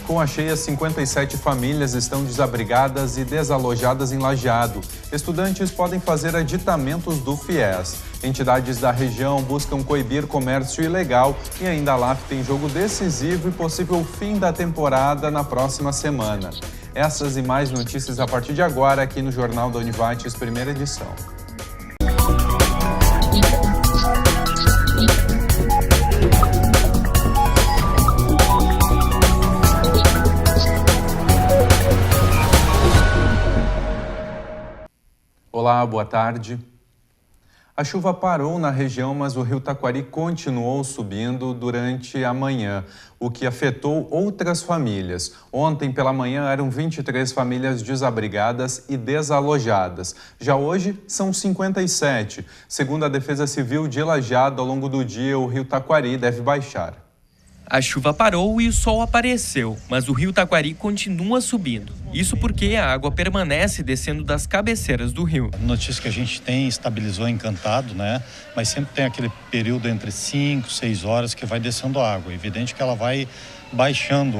Com a cheia, 57 famílias estão desabrigadas e desalojadas em Lajeado. Estudantes podem fazer aditamentos do FIES. Entidades da região buscam coibir comércio ilegal e ainda a LAF tem jogo decisivo e possível fim da temporada na próxima semana. Essas e mais notícias a partir de agora aqui no Jornal da Univates, primeira edição. Olá, boa tarde. A chuva parou na região, mas o rio Taquari continuou subindo durante a manhã, o que afetou outras famílias. Ontem pela manhã eram 23 famílias desabrigadas e desalojadas. Já hoje são 57. Segundo a Defesa Civil de Lajeado, ao longo do dia o rio Taquari deve baixar. A chuva parou e o sol apareceu, mas o rio Taquari continua subindo. Isso porque a água permanece descendo das cabeceiras do rio. A notícia que a gente tem estabilizou Encantado, né? Mas sempre tem aquele período entre 5, 6 horas que vai descendo a água. É evidente que ela vai baixando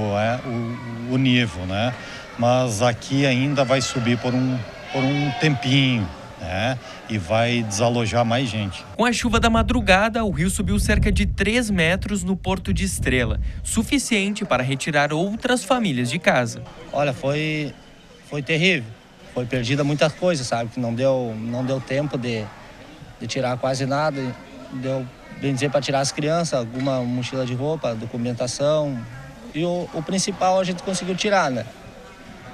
o nível, né? Mas aqui ainda vai subir por um tempinho. E vai desalojar mais gente. Com a chuva da madrugada, o rio subiu cerca de 3 metros no Porto de Estrela, suficiente para retirar outras famílias de casa. Olha, foi terrível. Foi perdida muita coisa, sabe? Que não deu tempo de tirar quase nada. Deu, bem dizer, para tirar as crianças, alguma mochila de roupa, documentação. E o principal a gente conseguiu tirar, né?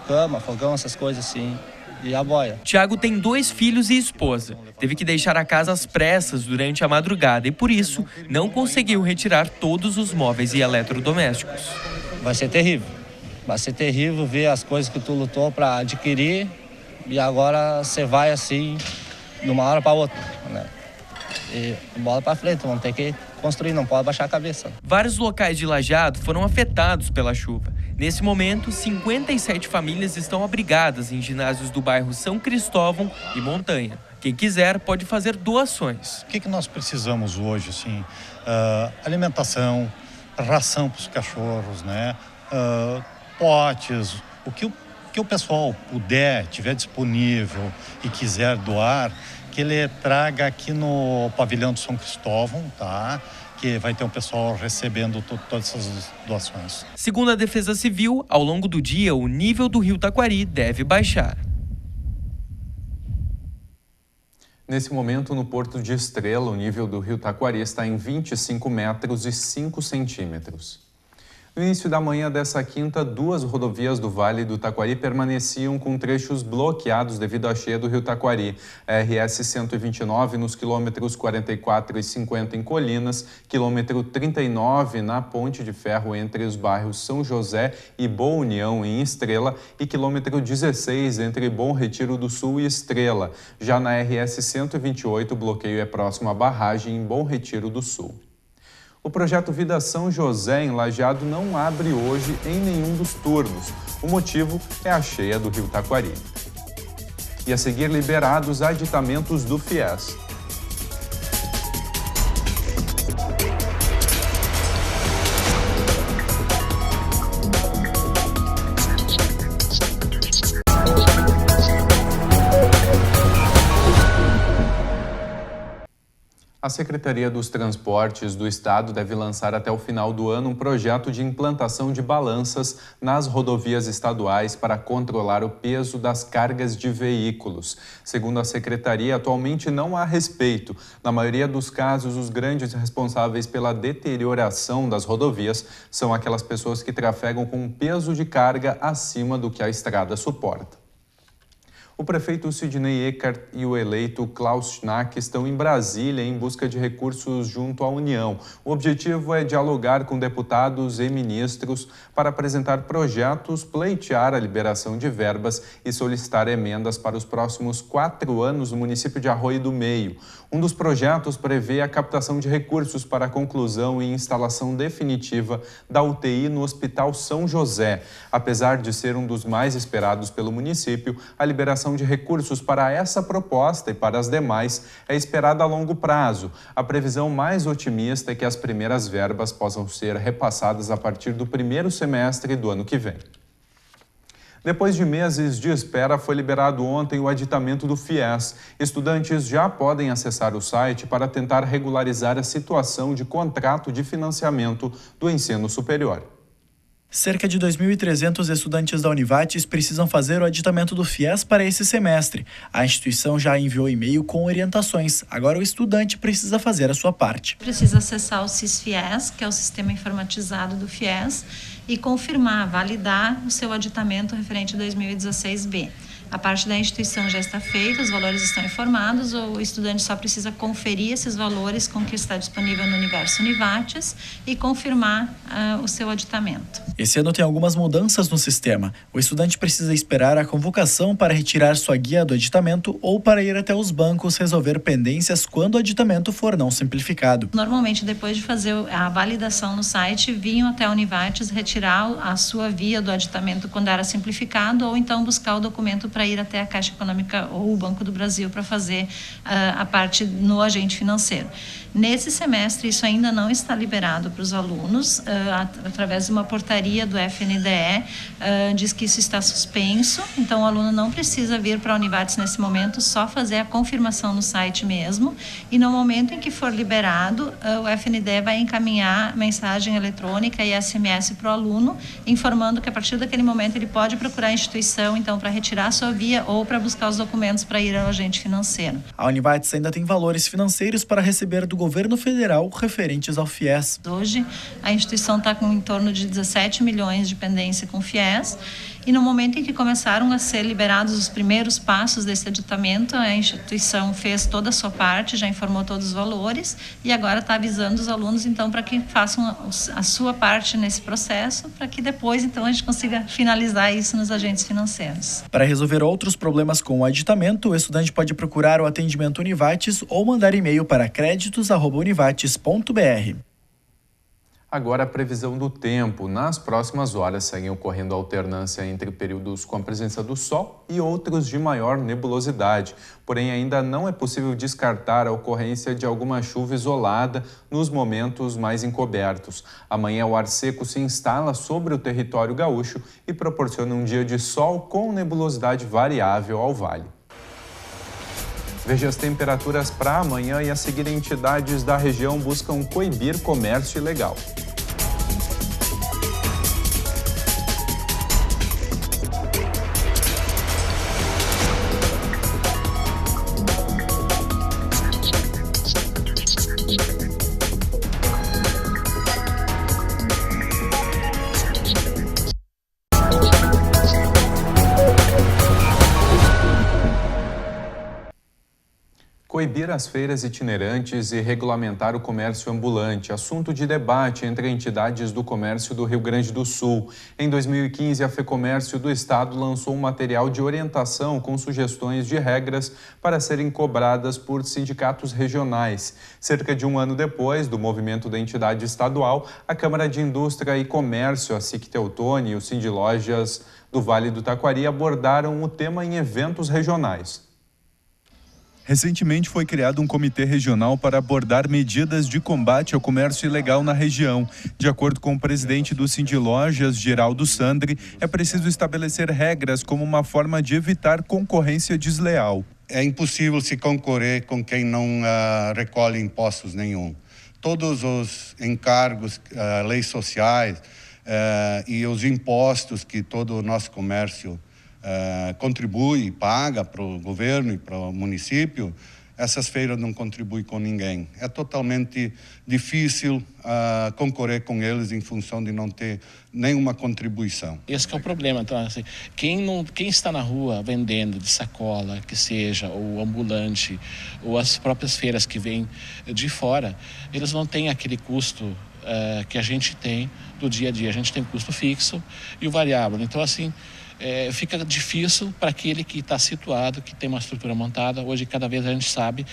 Cama, fogão, essas coisas assim. E a boia. Tiago tem 2 filhos e esposa. Teve que deixar a casa às pressas durante a madrugada e, por isso, não conseguiu retirar todos os móveis e eletrodomésticos. Vai ser terrível. Vai ser terrível ver as coisas que tu lutou para adquirir e agora você vai assim, de uma hora para outra, né? E bola para frente, vamos ter que construir, não pode baixar a cabeça. Vários locais de Lajeado foram afetados pela chuva. Nesse momento, 57 famílias estão abrigadas em ginásios do bairro São Cristóvão e Montanha. Quem quiser pode fazer doações. O que nós precisamos hoje? Assim, alimentação, ração para os cachorros, né? Potes, o que o pessoal puder, tiver disponível e quiser doar, que ele traga aqui no pavilhão do São Cristóvão, tá? Que vai ter um pessoal recebendo todas essas doações. Segundo a Defesa Civil, ao longo do dia, o nível do rio Taquari deve baixar. Nesse momento, no Porto de Estrela, o nível do rio Taquari está em 25 metros e 5 centímetros. No início da manhã dessa quinta, 2 rodovias do Vale do Taquari permaneciam com trechos bloqueados devido à cheia do rio Taquari. A RS 129 nos quilômetros 44 e 50 em Colinas, quilômetro 39 na Ponte de Ferro entre os bairros São José e Boa União em Estrela e quilômetro 16 entre Bom Retiro do Sul e Estrela. Já na RS 128, o bloqueio é próximo à barragem em Bom Retiro do Sul. O projeto Vida São José, em Lajeado, não abre hoje em nenhum dos turnos. O motivo é a cheia do rio Taquari. E a seguir, liberados aditamentos do FIES. A Secretaria dos Transportes do Estado deve lançar até o final do ano um projeto de implantação de balanças nas rodovias estaduais para controlar o peso das cargas de veículos. Segundo a Secretaria, atualmente não há respeito. Na maioria dos casos, os grandes responsáveis pela deterioração das rodovias são aquelas pessoas que trafegam com um peso de carga acima do que a estrada suporta. O prefeito Sidney Eckert e o eleito Klaus Schnack estão em Brasília em busca de recursos junto à União. O objetivo é dialogar com deputados e ministros para apresentar projetos, pleitear a liberação de verbas e solicitar emendas para os próximos 4 anos no município de Arroio do Meio. Um dos projetos prevê a captação de recursos para a conclusão e instalação definitiva da UTI no Hospital São José. Apesar de ser um dos mais esperados pelo município, a liberação liberação de recursos para essa proposta e para as demais é esperada a longo prazo. A previsão mais otimista é que as primeiras verbas possam ser repassadas a partir do primeiro semestre do ano que vem. Depois de meses de espera, foi liberado ontem o aditamento do FIES. Estudantes já podem acessar o site para tentar regularizar a situação de contrato de financiamento do ensino superior. Cerca de 2.300 estudantes da Univates precisam fazer o aditamento do FIES para esse semestre. A instituição já enviou e-mail com orientações. Agora o estudante precisa fazer a sua parte. Precisa acessar o SIS-FIES, que é o sistema informatizado do FIES, e confirmar, validar o seu aditamento referente a 2016B. A parte da instituição já está feita, os valores estão informados, o estudante só precisa conferir esses valores com o que está disponível no universo Univates e confirmar o seu aditamento. Esse ano tem algumas mudanças no sistema. O estudante precisa esperar a convocação para retirar sua guia do aditamento ou para ir até os bancos resolver pendências quando o aditamento for não simplificado. Normalmente, depois de fazer a validação no site, vinham até a Univates retirar a sua via do aditamento quando era simplificado ou então buscar o documento para ir até a Caixa Econômica ou o Banco do Brasil para fazer a parte no agente financeiro. Nesse semestre, isso ainda não está liberado para os alunos, através de uma portaria do FNDE, diz que isso está suspenso, então o aluno não precisa vir para a Univates nesse momento, só fazer a confirmação no site mesmo, e no momento em que for liberado, o FNDE vai encaminhar mensagem eletrônica e SMS para o aluno, informando que a partir daquele momento ele pode procurar a instituição, então, para retirar a sua via ou para buscar os documentos para ir ao agente financeiro. A Univates ainda tem valores financeiros para receber do governo federal referentes ao FIES. Hoje, a instituição está com em torno de 17 milhões de pendência com o FIES, e no momento em que começaram a ser liberados os primeiros passos desse aditamento, a instituição fez toda a sua parte, já informou todos os valores e agora está avisando os alunos, então, para que façam a sua parte nesse processo, para que depois, então, a gente consiga finalizar isso nos agentes financeiros. Para resolver outros problemas com o aditamento, o estudante pode procurar o atendimento Univates ou mandar e-mail para creditos@univates.br. Agora a previsão do tempo. Nas próximas horas seguem ocorrendo alternância entre períodos com a presença do sol e outros de maior nebulosidade. Porém, ainda não é possível descartar a ocorrência de alguma chuva isolada nos momentos mais encobertos. Amanhã o ar seco se instala sobre o território gaúcho e proporciona um dia de sol com nebulosidade variável ao vale. Veja as temperaturas para amanhã e a seguir entidades da região buscam coibir comércio ilegal. Coibir as feiras itinerantes e regulamentar o comércio ambulante, assunto de debate entre entidades do comércio do Rio Grande do Sul. Em 2015, a FEComércio do Estado lançou um material de orientação com sugestões de regras para serem cobradas por sindicatos regionais. Cerca de um ano depois do movimento da entidade estadual, a Câmara de Indústria e Comércio, a SIC Teutônia e o Sindilojas do Vale do Taquari abordaram o tema em eventos regionais. Recentemente foi criado um comitê regional para abordar medidas de combate ao comércio ilegal na região. De acordo com o presidente do Sindilojas, Geraldo Sandri, é preciso estabelecer regras como uma forma de evitar concorrência desleal. É impossível se concorrer com quem não recolhe impostos nenhum. Todos os encargos, leis sociais e os impostos que todo o nosso comércio contribui e paga para o governo e para o município, essas feiras não contribuem com ninguém. É totalmente difícil concorrer com eles em função de não ter nenhuma contribuição. Esse que é o problema. Então, assim, quem está na rua vendendo de sacola, que seja, ou ambulante, ou as próprias feiras que vêm de fora, eles não têm aquele custo que a gente tem do dia a dia. A gente tem custo fixo e o variável. Então, assim, fica difícil para aquele que está situado, que tem uma estrutura montada. Hoje, cada vez a gente sabe,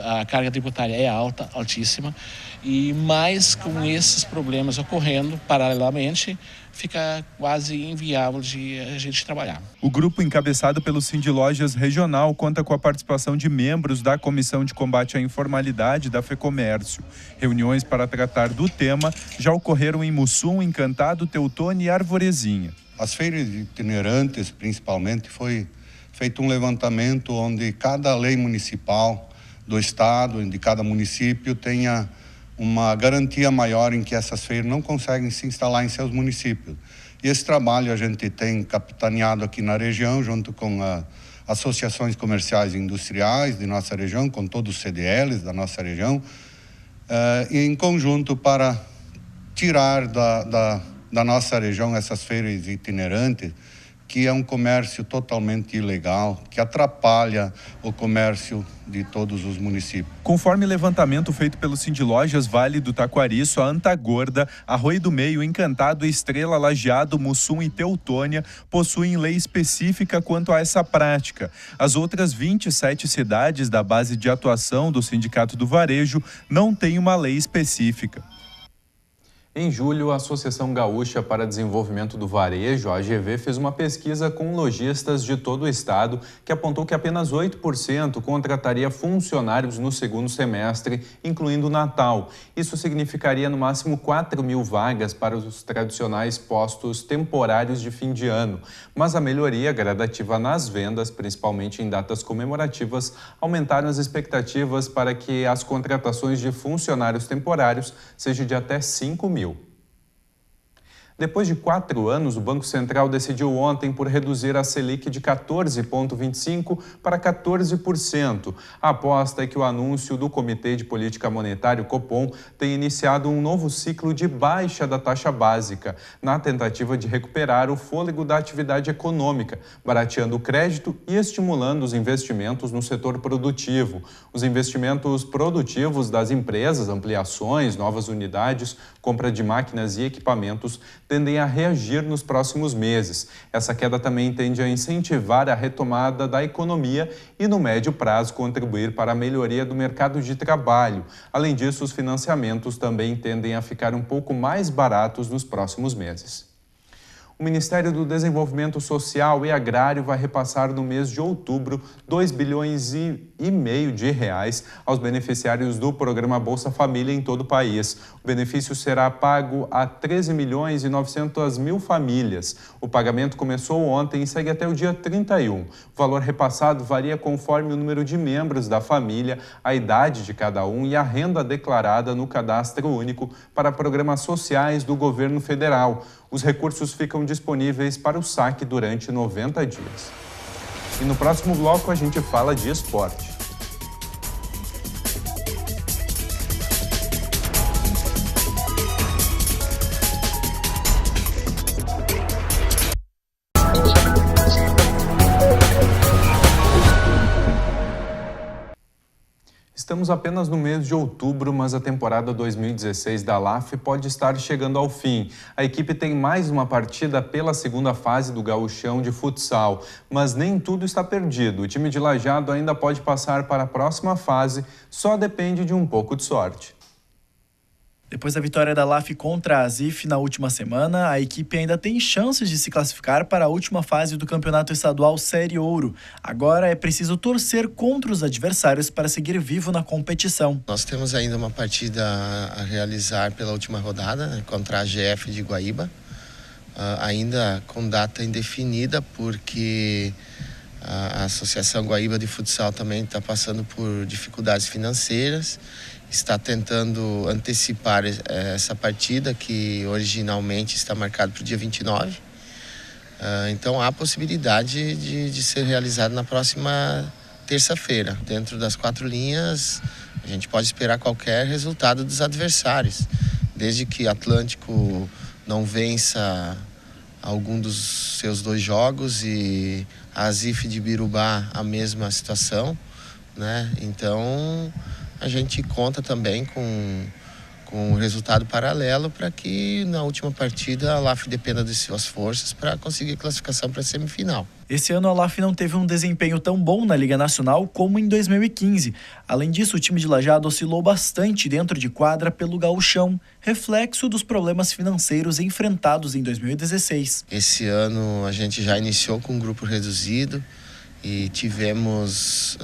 a carga tributária é altíssima, e mais com esses problemas ocorrendo paralelamente, fica quase inviável de a gente trabalhar. O grupo, encabeçado pelo Sindlojas Regional, conta com a participação de membros da Comissão de Combate à Informalidade da FEComércio. Reuniões para tratar do tema já ocorreram em Mussum, Encantado, Teutônia e Arvorezinha. As feiras itinerantes, principalmente, foi feito um levantamento onde cada lei municipal do estado, de cada município, tenha uma garantia maior em que essas feiras não conseguem se instalar em seus municípios. E esse trabalho a gente tem capitaneado aqui na região, junto com as associações comerciais e industriais de nossa região, com todos os CDLs da nossa região, e em conjunto para tirar da nossa região essas feiras itinerantes, que é um comércio totalmente ilegal, que atrapalha o comércio de todos os municípios. Conforme levantamento feito pelo Sindlojas Vale do Taquari, só Antagorda, Arroio do Meio, Encantado, Estrela, Lajeado, Mussum e Teutônia possuem lei específica quanto a essa prática. As outras 27 cidades da base de atuação do Sindicato do Varejo não têm uma lei específica. Em julho, a Associação Gaúcha para Desenvolvimento do Varejo, a AGV, fez uma pesquisa com lojistas de todo o estado que apontou que apenas 8% contrataria funcionários no segundo semestre, incluindo o Natal. Isso significaria no máximo 4.000 vagas para os tradicionais postos temporários de fim de ano. Mas a melhoria gradativa nas vendas, principalmente em datas comemorativas, aumentaram as expectativas para que as contratações de funcionários temporários sejam de até 5.000. Depois de 4 anos, o Banco Central decidiu ontem por reduzir a Selic de 14,25% para 14%. A aposta é que o anúncio do Comitê de Política Monetária, o Copom, tem iniciado um novo ciclo de baixa da taxa básica, na tentativa de recuperar o fôlego da atividade econômica, barateando o crédito e estimulando os investimentos no setor produtivo. Os investimentos produtivos das empresas, ampliações, novas unidades, compra de máquinas e equipamentos, tendem a reagir nos próximos meses. Essa queda também tende a incentivar a retomada da economia e, no médio prazo, contribuir para a melhoria do mercado de trabalho. Além disso, os financiamentos também tendem a ficar um pouco mais baratos nos próximos meses. O Ministério do Desenvolvimento Social e Agrário vai repassar no mês de outubro 2,5 bilhões de reais aos beneficiários do programa Bolsa Família em todo o país. O benefício será pago a 13.900.000 famílias. O pagamento começou ontem e segue até o dia 31. O valor repassado varia conforme o número de membros da família, a idade de cada um e a renda declarada no Cadastro Único para programas sociais do governo federal. Os recursos ficam disponíveis para o saque durante 90 dias. E no próximo bloco a gente fala de esporte. Estamos apenas no mês de outubro, mas a temporada 2016 da LAF pode estar chegando ao fim. A equipe tem mais uma partida pela segunda fase do Gauchão de futsal, mas nem tudo está perdido. O time de Lajeado ainda pode passar para a próxima fase, só depende de um pouco de sorte. Depois da vitória da LAF contra a Azif na última semana, a equipe ainda tem chances de se classificar para a última fase do Campeonato Estadual Série Ouro. Agora é preciso torcer contra os adversários para seguir vivo na competição. Nós temos ainda uma partida a realizar pela última rodada, né, contra a AGF de Guaíba, ainda com data indefinida, porque a Associação Guaíba de Futsal também está passando por dificuldades financeiras. Está tentando antecipar essa partida, que originalmente está marcada para o dia 29. Então há a possibilidade de ser realizado na próxima terça-feira. Dentro das 4 linhas, a gente pode esperar qualquer resultado dos adversários. Desde que Atlântico não vença algum dos seus 2 jogos e a Azif de Birubá a mesma situação, né? Então a gente conta também com um resultado paralelo para que na última partida a LAF dependa de suas forças para conseguir classificação para a semifinal. Esse ano a LAF não teve um desempenho tão bom na Liga Nacional como em 2015. Além disso, o time de Lajeado oscilou bastante dentro de quadra pelo gauchão, reflexo dos problemas financeiros enfrentados em 2016. Esse ano a gente já iniciou com um grupo reduzido e tivemos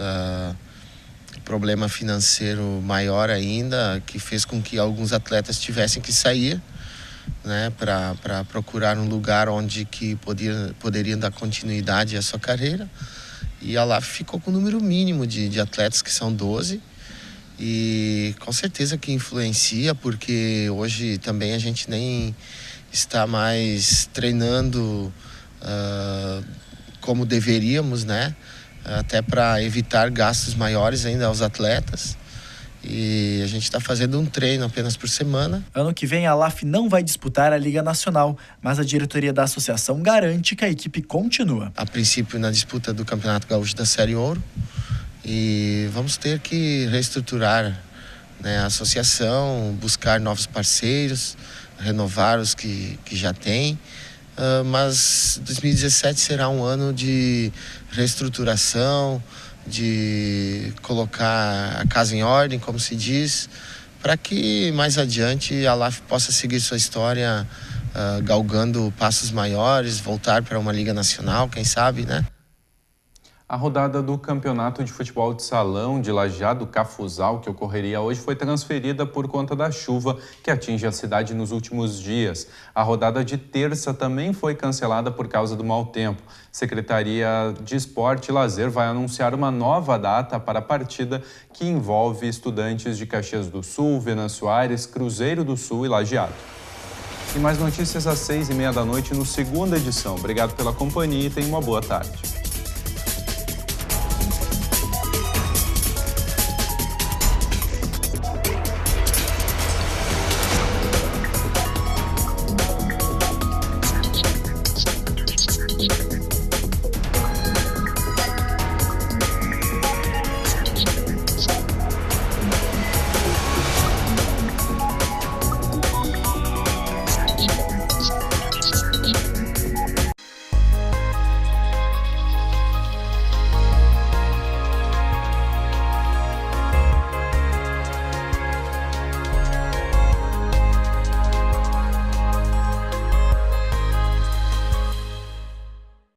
problema financeiro maior ainda, que fez com que alguns atletas tivessem que sair, né, para procurar um lugar onde que poderiam dar continuidade à sua carreira. E a LAF ficou com o número mínimo de atletas, que são 12, e com certeza que influencia, porque hoje também a gente nem está mais treinando como deveríamos, né? Até para evitar gastos maiores ainda aos atletas. E a gente está fazendo um treino apenas por semana. Ano que vem a LAF não vai disputar a Liga Nacional, mas a diretoria da associação garante que a equipe continua. A princípio na disputa do Campeonato Gaúcho da Série Ouro. E vamos ter que reestruturar, né, a associação, buscar novos parceiros, renovar os que já tem. Mas 2017 será um ano de reestruturação, de colocar a casa em ordem, como se diz, para que mais adiante a LAF possa seguir sua história galgando passos maiores, voltar para uma Liga Nacional, quem sabe, né? A rodada do Campeonato de Futebol de Salão de Lajeado Cafuzal, que ocorreria hoje, foi transferida por conta da chuva que atinge a cidade nos últimos dias. A rodada de terça também foi cancelada por causa do mau tempo. Secretaria de Esporte e Lazer vai anunciar uma nova data para a partida que envolve Estudantes de Caxias do Sul, Venâncio Aires, Cruzeiro do Sul e Lajeado. E mais notícias às 6h30 da noite no segunda edição. Obrigado pela companhia e tenha uma boa tarde.